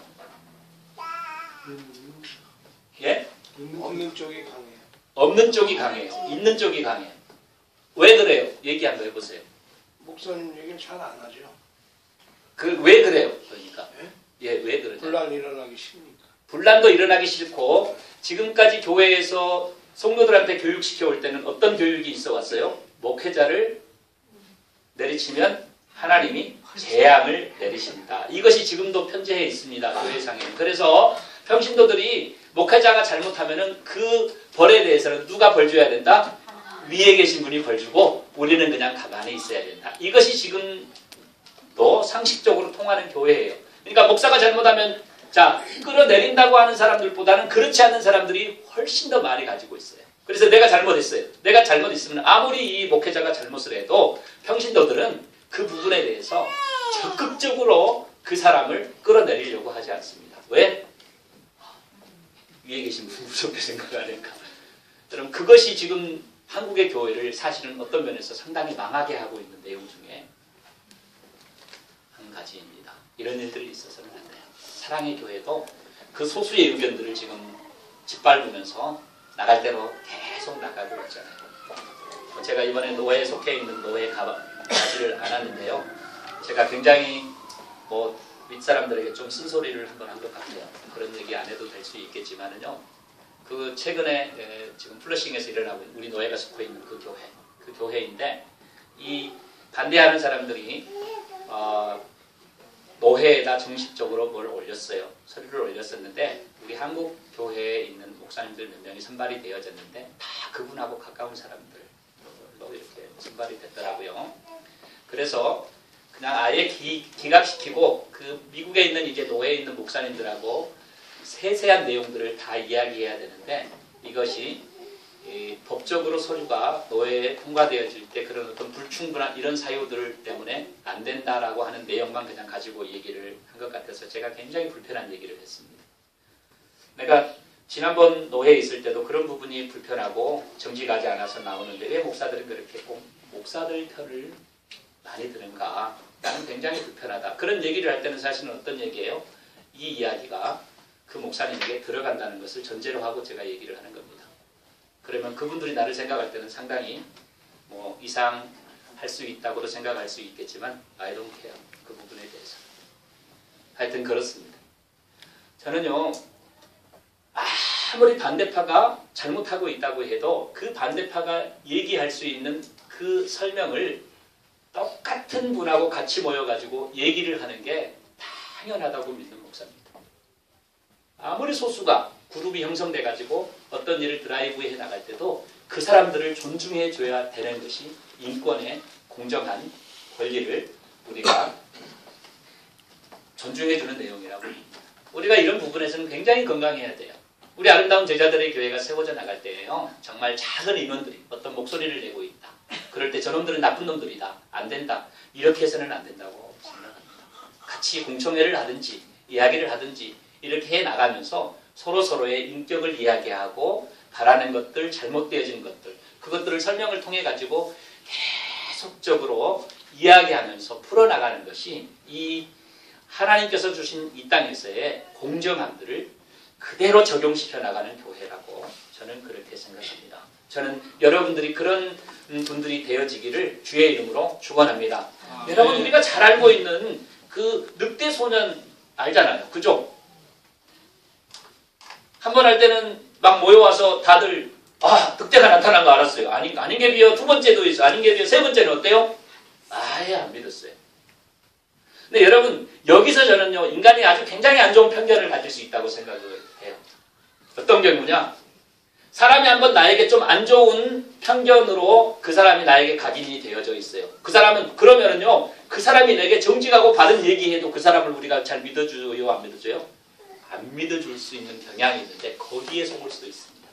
예? 없는 쪽이 강해요. 없는 쪽이 강해요. 있는 쪽이 강해요. 왜 그래요? 얘기 한번 해보세요. 목사님 얘기는 잘 안 하죠. 왜 그래요? 그러니까. 예? 왜 그러죠? 분란 일어나기 싫으니까. 분란도 일어나기 싫고 지금까지 교회에서 성도들한테 교육시켜 올 때는 어떤 교육이 있어 왔어요? 목회자를 내리치면 하나님이 재앙을 내리신다. 이것이 지금도 편제해 있습니다. 교회상에는. 그래서 평신도들이 목회자가 잘못하면은 그 벌에 대해서는 누가 벌 줘야 된다? 위에 계신 분이 벌 주고 우리는 그냥 가만히 있어야 된다. 이것이 지금도 상식적으로 통하는 교회예요. 그러니까 목사가 잘못하면 자 끌어내린다고 하는 사람들보다는 그렇지 않은 사람들이 훨씬 더 많이 가지고 있어요. 그래서 내가 잘못했어요. 내가 잘못했으면 아무리 이 목회자가 잘못을 해도 평신도들은 그 부분에 대해서 적극적으로 그 사람을 끌어내리려고 하지 않습니다. 왜? 위에 계신 분이 무섭게 생각하니까. 여러분 그것이 지금 한국의 교회를 사실은 어떤 면에서 상당히 망하게 하고 있는 내용 중에 한 가지입니다. 이런 일들이 있어서는 안 돼요. 사랑의 교회도 그 소수의 의견들을 지금 짓밟으면서 나갈 대로 계속 나가고 있잖아요. 제가 이번에 노회에 속해 있는 노회에 가지를 않았는데요. 제가 굉장히 윗사람들에게 좀 쓴소리를 한번 한 것 같아요. 그런 얘기 안 해도 될 수 있겠지만은요. 그 최근에 지금 플러싱에서 일어나고 우리 노예가 속해 있는 그 교회인데 이 반대하는 사람들이 노회에다 정식적으로 뭘 올렸어요. 서류를 올렸었는데 우리 한국 교회에 있는 목사님들 몇 명이 선발이 되어졌는데 다 그분하고 가까운 사람들로 이렇게 선발이 됐더라고요. 그래서 그냥 아예 기각시키고 그 미국에 있는 이제 노회에 있는 목사님들하고 세세한 내용들을 다 이야기해야 되는데 이것이 법적으로 서류가 노회에 통과되어질 때 그런 어떤 불충분한 이런 사유들 때문에 안 된다라고 하는 내용만 그냥 가지고 얘기를 한 것 같아서 제가 굉장히 불편한 얘기를 했습니다. 내가 지난번 노회에 있을 때도 그런 부분이 불편하고 정직하지 않아서 나오는데 왜 목사들은 그렇게 꼭 목사들 편을 많이 드는가? 나는 굉장히 불편하다. 그런 얘기를 할 때는 사실은 어떤 얘기예요? 이 이야기가 그 목사님에게 들어간다는 것을 전제로 하고 제가 얘기를 하는 겁니다. 그러면 그분들이 나를 생각할 때는 상당히 이상할 수 있다고도 생각할 수 있겠지만 I don't care. 그 부분에 대해서. 하여튼 그렇습니다. 저는요. 아무리 반대파가 잘못하고 있다고 해도 그 반대파가 얘기할 수 있는 그 설명을 똑같은 분하고 같이 모여가지고 얘기를 하는 게 당연하다고 믿는 목사입니다. 아무리 소수가 그룹이 형성돼가지고 어떤 일을 드라이브해 나갈 때도 그 사람들을 존중해 줘야 되는 것이 인권의 공정한 권리를 우리가 존중해 주는 내용이라고 봅니다. 우리가 이런 부분에서는 굉장히 건강해야 돼요. 우리 아름다운 제자들의 교회가 세워져 나갈 때에요. 정말 작은 인원들이 어떤 목소리를 내고 있다. 그럴 때 저놈들은 나쁜 놈들이다. 안 된다. 이렇게 해서는 안 된다고 생각합니다. 같이 공청회를 하든지 이야기를 하든지 이렇게 해나가면서 서로서로의 인격을 이야기하고 바라는 것들, 잘못되어진 것들, 그것들을 설명을 통해 가지고 계속적으로 이야기하면서 풀어나가는 것이 이 하나님께서 주신 이 땅에서의 공정함들을 그대로 적용시켜 나가는 교회라고 저는 그렇게 생각합니다. 저는 여러분들이 그런 분들이 되어지기를 주의 이름으로 축원합니다. 여러분 우리가 잘 알고 있는 그 늑대 소년 알잖아요. 그죠? 한 번 할 때는 막 모여와서 다들 늑대가 나타난 거 알았어요. 아닌 게 비어 두 번째도 있어. 아닌 게 비어 세 번째는 어때요? 아예 안 믿었어요. 근데 여러분 여기서 저는요 인간이 아주 굉장히 안 좋은 편견을 가질 수 있다고 생각을 해요. 어떤 경우냐? 사람이 한번 나에게 좀 안 좋은 편견으로 그 사람이 나에게 각인이 되어져 있어요. 그 사람은 그러면은요 그 사람이 내게 정직하고 바른 얘기해도 그 사람을 우리가 잘 믿어줘요, 안 믿어줘요? 안 믿어줄 수 있는 경향이 있는데 거기에 속을 수도 있습니다.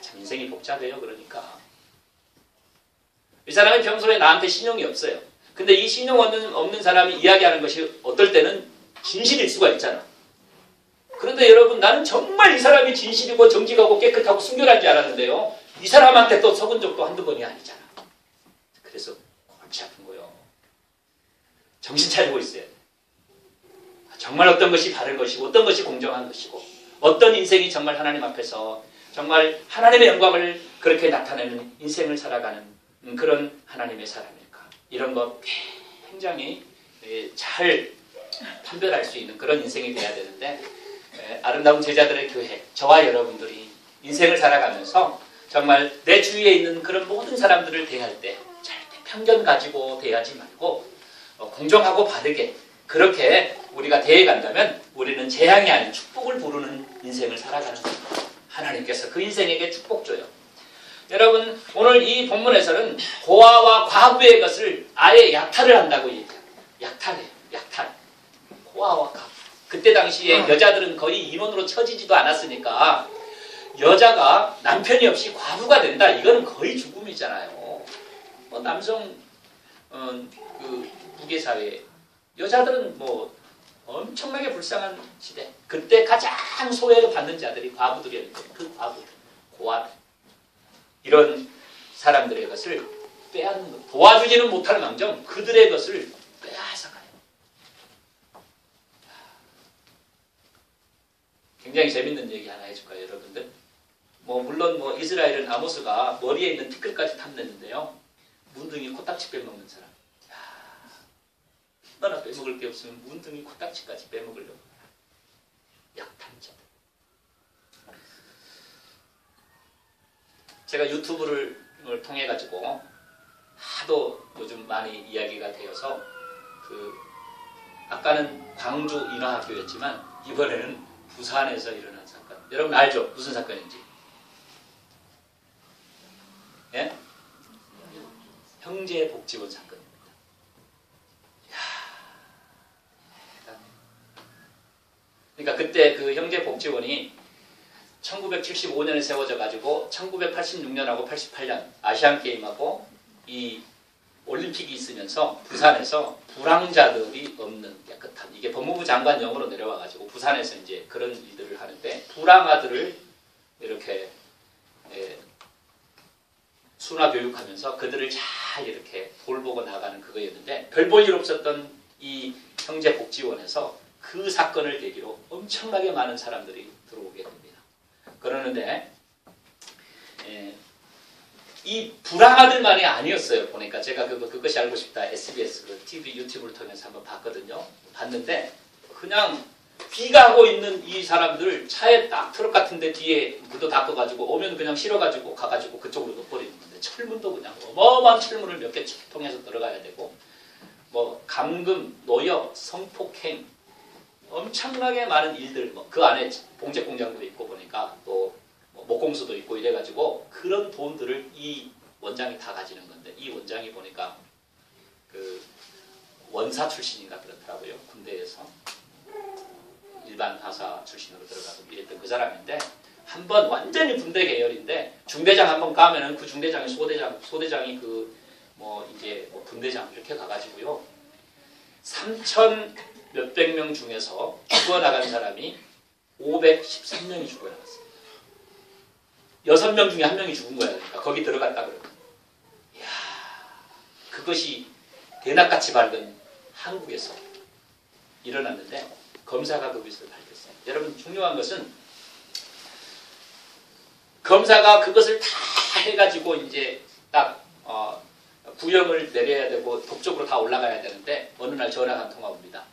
참 인생이 복잡해요. 그러니까 이 사람은 평소에 나한테 신용이 없어요. 근데 이 신용 없는 사람이 이야기하는 것이 어떨 때는 진실일 수가 있잖아. 그런데 여러분 나는 정말 이 사람이 진실이고 정직하고 깨끗하고 순결한 줄 알았는데요. 이 사람한테 또 속은 적도 한두 번이 아니잖아. 그래서 골치 아픈 거예요. 정신 차리고 있어야 돼. 정말 어떤 것이 바른 것이고 어떤 것이 공정한 것이고 어떤 인생이 정말 하나님 앞에서 정말 하나님의 영광을 그렇게 나타내는 인생을 살아가는 그런 하나님의 사람일까. 이런 것 굉장히 잘 판별할 수 있는 그런 인생이 돼야 되는데 아름다운 제자들의 교회, 저와 여러분들이 인생을 살아가면서 정말 내 주위에 있는 그런 모든 사람들을 대할 때 절대 편견 가지고 대하지 말고 공정하고 바르게 그렇게 우리가 대해간다면 우리는 재앙이 아닌 축복을 부르는 인생을 살아가는 거예요. 하나님께서 그 인생에게 축복 줘요. 여러분 오늘 이 본문에서는 고아와 과부의 것을 아예 약탈을 한다고 얘기해요. 약탈해요. 약탈. 고아와 과부. 그때 당시에 여자들은 거의 인원으로 처지지도 않았으니까 여자가 남편이 없이 과부가 된다. 이거는 거의 죽음이잖아요. 남성 그 북의 사회 여자들은 뭐 엄청나게 불쌍한 시대. 그때 가장 소외를 받는 자들이 과부들이었는데 그 과부들, 고아 이런 사람들의 것을 빼앗는 것. 도와주지는 못할 망정 그들의 것을 빼앗아가요. 굉장히 재밌는 얘기 하나 해줄까요, 여러분들? 물론 이스라엘은 아모스가 머리에 있는 티끌까지 탐냈는데요. 문둥이 코딱지 빼먹는 사람. 얼마나 빼먹을 게 없으면 문둥이 코딱지까지 빼먹으려고 약탈자들. 제가 유튜브를 통해 가지고 하도 요즘 많이 이야기가 되어서 아까는 광주 인하학교였지만 이번에는 부산에서 일어난 사건. 여러분 알죠? 무슨 사건인지? 예? 형제복지원 사건입니다. 그러니까 그때 그 형제복지원이 1975년에 세워져 가지고 1986년하고 88년 아시안게임하고 이 올림픽이 있으면서 부산에서 불황자들이 없는 깨끗한 이게 법무부 장관령으로 내려와 가지고 부산에서 이제 그런 일들을 하는데 불황아들을 이렇게 순화 교육하면서 그들을 잘 이렇게 돌보고 나가는 그거였는데 별 볼 일 없었던 이 형제복지원에서 그 사건을 계기로 엄청나게 많은 사람들이 들어오게 됩니다. 그러는데 이 불황아들만이 아니었어요. 보니까 제가 그것이 알고 싶다 SBS 그 TV 유튜브를 통해서 한번 봤거든요. 봤는데 그냥 귀가하고 있는 이 사람들 차에 딱 트럭 같은데 뒤에 문도 닫고가지고 오면 그냥 실어가지고 가가지고 그쪽으로 넣어버리는 건데 철문도 그냥 어마어마한 철문을 몇 개 통해서 들어가야 되고 감금, 노역, 성폭행 엄청나게 많은 일들 그 안에 봉제 공장도 있고 보니까 또 목공수도 있고 이래가지고 그런 돈들을 이 원장이 다 가지는 건데 이 원장이 보니까 그 원사 출신인가 그렇더라고요. 군대에서 일반 하사 출신으로 들어가서 일했던 그 사람인데 한번 완전히 군대 계열인데 중대장 한번 가면은 그 중대장이 소대장이 그 이제 분대장 이렇게 가가지고요. 3천 몇백 명 중에서 죽어나간 사람이 513명이 죽어나갔습니다. 6명 중에 1명이 죽은 거야. 그러니까 거기 들어갔다 그러면. 이야, 그것이 대낮같이 밝은 한국에서 일어났는데 검사가 그것을 밝혔어요. 여러분 중요한 것은 검사가 그것을 다 해가지고 이제 딱 구형을 내려야 되고 법적으로 다 올라가야 되는데 어느 날 전화가 한 통화 옵니다.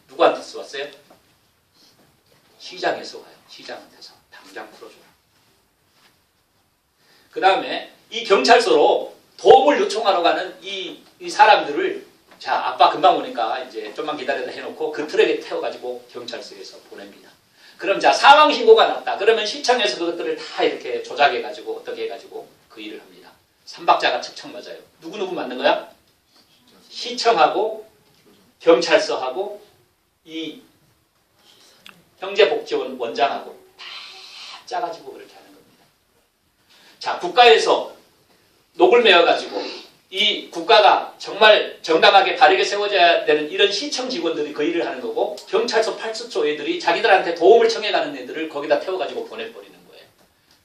누구한테서 왔어요? 시장에서 와요. 시장한테서 당장 풀어줘라. 그 다음에 이 경찰서로 도움을 요청하러 가는 이 사람들을 자 아빠 금방 오니까 이제 좀만 기다려다 해놓고 그 트럭에 태워가지고 경찰서에서 보냅니다. 그럼 자 사망 신고가 났다. 그러면 시청에서 그것들을 다 이렇게 조작해가지고 어떻게 해가지고 그 일을 합니다. 삼박자가 척척 맞아요. 누구 맞는 거야? 시청하고 경찰서하고 이 형제복지원 원장하고 다 짜가지고 그렇게 하는 겁니다. 자 국가에서 녹을 메어가지고 이 국가가 정말 정당하게 바르게 세워져야 되는 이런 시청 직원들이 그 일을 하는 거고 경찰서派出所 애들이 자기들한테 도움을 청해가는 애들을 거기다 태워가지고 보내버리는 거예요.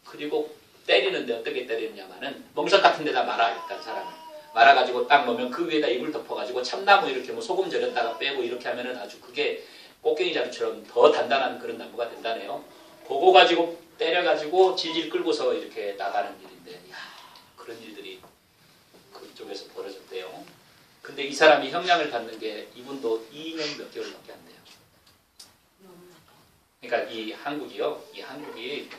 그리고 때리는데 어떻게 때리느냐면은 멍석 같은 데다 말아 일단 사람을 말아가지고 딱 놓으면 그 위에다 이불 덮어가지고 참나무 이렇게 소금 절였다가 빼고 이렇게 하면은 아주 그게 꽃갱이 자루처럼 더 단단한 그런 나무가 된다네요. 그거 가지고 때려가지고 질질 끌고서 이렇게 나가는 일인데 이야, 그런 일들이 그쪽에서 벌어졌대요. 근데 이 사람이 형량을 받는 게 이분도 2년 몇 개월밖에 안 돼요. 그러니까 이 한국이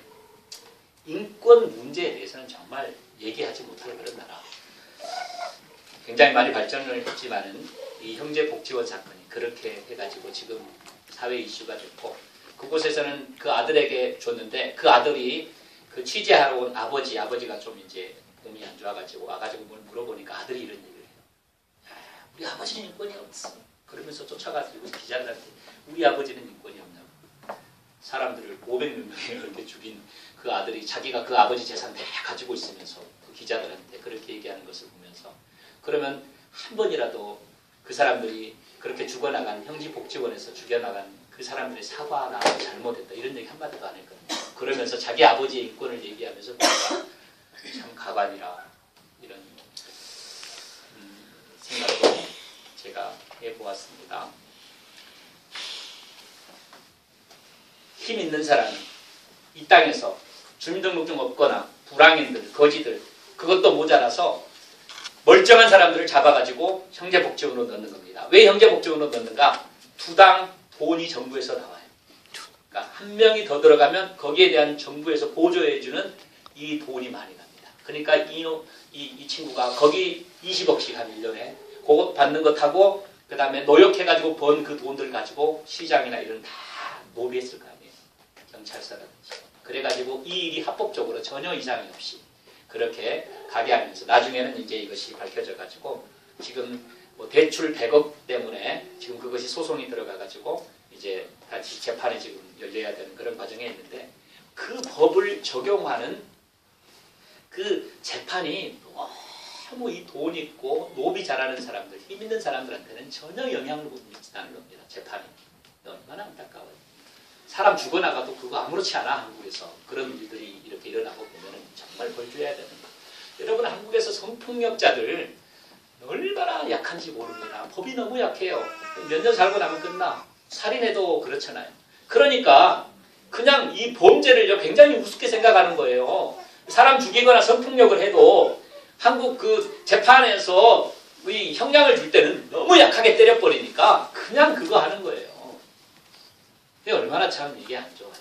인권 문제에 대해서는 정말 얘기하지 못할 그런 나라. 굉장히 많이 발전을 했지만은 이 형제복지원 사건이 그렇게 해가지고 지금 사회 이슈가 됐고 그곳에서는 그 아들에게 줬는데 그 아들이 그 취재하러 온 아버지가 좀 이제 몸이 안 좋아가지고 와가지고 뭘 물어보니까 아들이 이런 얘기를 해요. 우리 아버지는 인권이 없어. 그러면서 쫓아가지고 기자들한테 우리 아버지는 인권이 없냐고. 사람들을 500몇 명을 이렇게 죽인 그 아들이 자기가 그 아버지 재산 다 가지고 있으면서 그 기자들한테 그렇게 얘기하는 것을 보면서 그러면 한 번이라도 그 사람들이 그렇게 죽어나간 형제복지원에서 죽여나간 그 사람들의 사과나 잘못했다 이런 얘기 한마디도 안 했거든요. 그러면서 자기 아버지의 인권을 얘기하면서 참 가관이라 이런 생각을 제가 해보았습니다. 힘 있는 사람은 이 땅에서 주민등록증 없거나 불황인들, 거지들 그것도 모자라서 멀쩡한 사람들을 잡아가지고 형제복지원으로 넣는 겁니다. 왜 형제복지원으로 넣는가? 두당 돈이 정부에서 나와요. 그러니까 한 명이 더 들어가면 거기에 대한 정부에서 보조해주는 이 돈이 많이 갑니다. 그러니까 이 친구가 거기 20억씩 한 1년에 그것 받는 것하고 그 다음에 노역해가지고 번 그 돈들 가지고 시장이나 이런 다 노비했을 거 아니에요. 경찰서라든지. 그래가지고 이 일이 합법적으로 전혀 이상이 없이 그렇게 가게 하면서 나중에는 이제 이것이 밝혀져가지고 지금 뭐 대출 100억 때문에 지금 그것이 소송이 들어가가지고 이제 다시 재판이 지금 열려야 되는 그런 과정에 있는데 그 법을 적용하는 그 재판이 너무 이 돈 있고 노비 잘하는 사람들, 힘 있는 사람들한테는 전혀 영향을 못 미친다는 겁니다. 재판이. 얼마나 안타까워요. 사람 죽어나가도 그거 아무렇지 않아 한국에서. 그런 일들이 이렇게 일어나고 보면 정말 벌줘야 되는 거예요. 여러분 한국에서 성폭력자들 얼마나 약한지 모릅니다. 법이 너무 약해요. 몇 년 살고 나면 끝나. 살인해도 그렇잖아요. 그러니까 그냥 이 범죄를 굉장히 우습게 생각하는 거예요. 사람 죽이거나 성폭력을 해도 한국 그 재판에서 이 형량을 줄 때는 너무 약하게 때려버리니까 그냥 그거 하는 거예요. 그게 얼마나 참 이게 안 좋아요.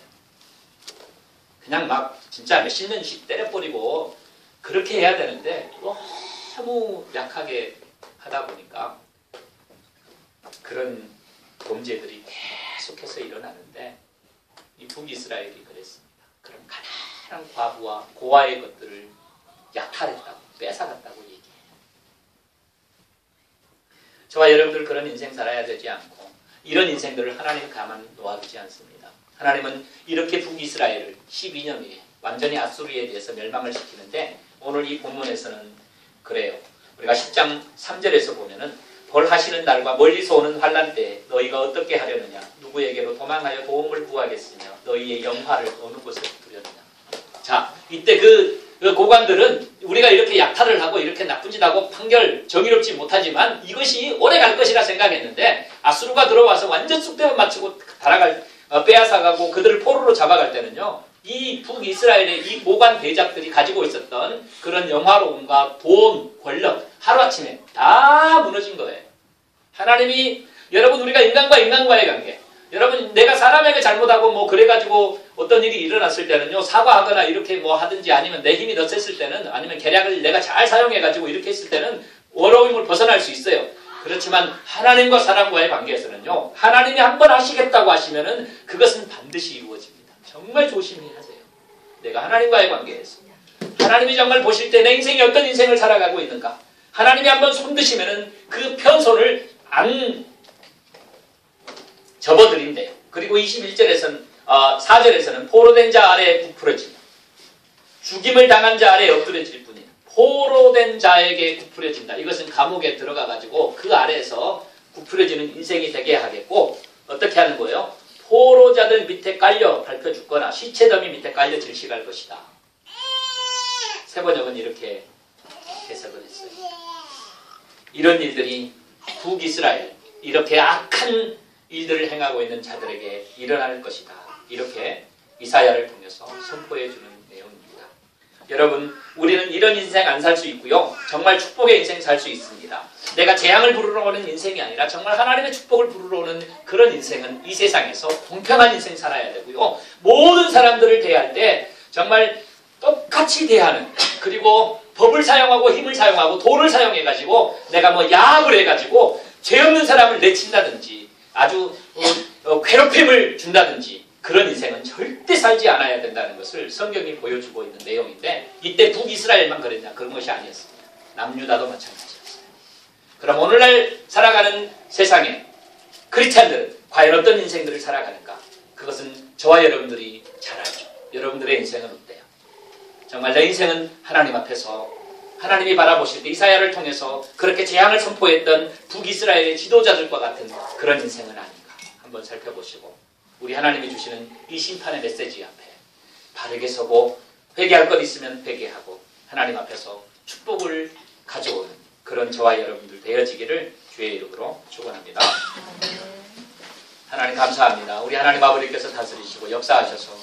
그냥 막 진짜 몇십 년씩 때려버리고 그렇게 해야 되는데 너무 약하게 하다 보니까 그런 범죄들이 계속해서 일어나는데 이 북이스라엘이 그랬습니다. 그럼 가난한 과부와 고아의 것들을 약탈했다고 뺏어갔다고 얘기해요. 저와 여러분들 그런 인생 살아야 되지 않고 이런 인생들을 하나님은 가만 놓아두지 않습니다. 하나님은 이렇게 북이스라엘을 12년 후에 완전히 아수르에 대해서 멸망을 시키는데 오늘 이 본문에서는 그래요. 우리가 10장 3절에서 보면은 벌하시는 날과 멀리서 오는 환난 때에 너희가 어떻게 하려느냐 누구에게로 도망하여 도움을 구하겠으며 너희의 영화를 어느 곳에 두려느냐. 자, 이때 그 고관들은 우리가 이렇게 약탈을 하고 이렇게 나쁜 짓 하고 판결 정의롭지 못하지만 이것이 오래 갈 것이라 생각했는데 아수르가 들어와서 완전 쑥대만 맞추고 빼앗아가고 그들을 포로로 잡아갈 때는요, 이 북이스라엘의 이 모관 대작들이 가지고 있었던 그런 영화로움과 돈, 권력 하루아침에 다 무너진 거예요. 하나님이, 여러분, 우리가 인간과의 관계, 여러분, 내가 사람에게 잘못하고 뭐 그래가지고 어떤 일이 일어났을 때는요, 사과하거나 이렇게 뭐 하든지 아니면 내 힘이 더 셌을 때는, 아니면 계략을 내가 잘 사용해가지고 이렇게 했을 때는 어려움을 벗어날 수 있어요. 그렇지만 하나님과 사람과의 관계에서는요, 하나님이 한번 하시겠다고 하시면은 그것은 반드시 이루어집니다. 정말 조심히 하세요. 내가 하나님과의 관계에서 하나님이 정말 보실 때 내 인생이 어떤 인생을 살아가고 있는가, 하나님이 한번 손드시면은 그 편손을 안 접어드린대요. 그리고 21절에서는 4절에서는 포로된 자 아래에 부풀어짐, 죽임을 당한 자 아래에 엎드려질 뿐이에요. 포로된 자에게 구부려진다. 이것은 감옥에 들어가가지고 그 아래에서 구부려지는 인생이 되게 하겠고, 어떻게 하는 거예요? 포로자들 밑에 깔려 밟혀 죽거나 시체 더미 밑에 깔려 질식할 것이다. 세번역은 이렇게 해석을 했어요. 이런 일들이 북이스라엘, 이렇게 악한 일들을 행하고 있는 자들에게 일어날 것이다. 이렇게 이사야를 통해서 선포해 주는 내용입니다. 여러분, 우리는 이런 인생 안 살 수 있고요, 정말 축복의 인생 살 수 있습니다. 내가 재앙을 부르러 오는 인생이 아니라 정말 하나님의 축복을 부르러 오는 그런 인생은 이 세상에서 공평한 인생 살아야 되고요, 모든 사람들을 대할 때 정말 똑같이 대하는, 그리고 법을 사용하고 힘을 사용하고 돈을 사용해가지고 내가 뭐 야합을 해가지고 죄 없는 사람을 내친다든지 아주 괴롭힘을 준다든지 그런 인생은 절대 살지 않아야 된다는 것을 성경이 보여주고 있는 내용인데, 이때 북이스라엘만 그랬냐? 그런 것이 아니었습니다. 남유다도 마찬가지였어요. 그럼 오늘날 살아가는 세상에 크리스찬들은 과연 어떤 인생들을 살아가는가? 그것은 저와 여러분들이 잘 알죠. 여러분들의 인생은 어때요? 정말 내 인생은 하나님 앞에서 하나님이 바라보실 때 이사야를 통해서 그렇게 재앙을 선포했던 북이스라엘의 지도자들과 같은 그런 인생은 아닌가? 한번 살펴보시고, 우리 하나님이 주시는 이 심판의 메시지 앞에 바르게 서고 회개할 것 있으면 회개하고 하나님 앞에서 축복을 가져오는 그런 저와 여러분들 되어지기를 주의 이름으로 축원합니다. 하나님 감사합니다. 우리 하나님 아버지께서 다스리시고 역사하셔서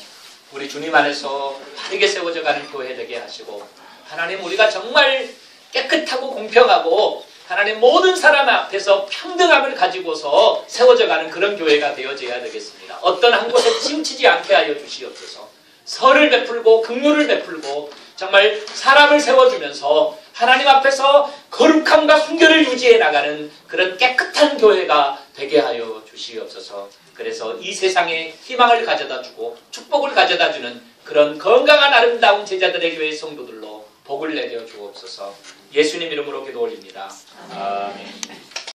우리 주님 안에서 바르게 세워져가는 교회 되게 하시고, 하나님, 우리가 정말 깨끗하고 공평하고 하나님 모든 사람 앞에서 평등함을 가지고서 세워져가는 그런 교회가 되어져야 되겠습니다. 어떤 한 곳에 치우치지 않게 하여 주시옵소서. 선을 베풀고 긍휼을 베풀고 정말 사람을 세워주면서 하나님 앞에서 거룩함과 순결을 유지해 나가는 그런 깨끗한 교회가 되게 하여 주시옵소서. 그래서 이 세상에 희망을 가져다 주고 축복을 가져다 주는 그런 건강한 아름다운 제자들의 교회 성도들로 복을 내려 주옵소서. 예수님 이름으로 기도 올립니다. 아멘.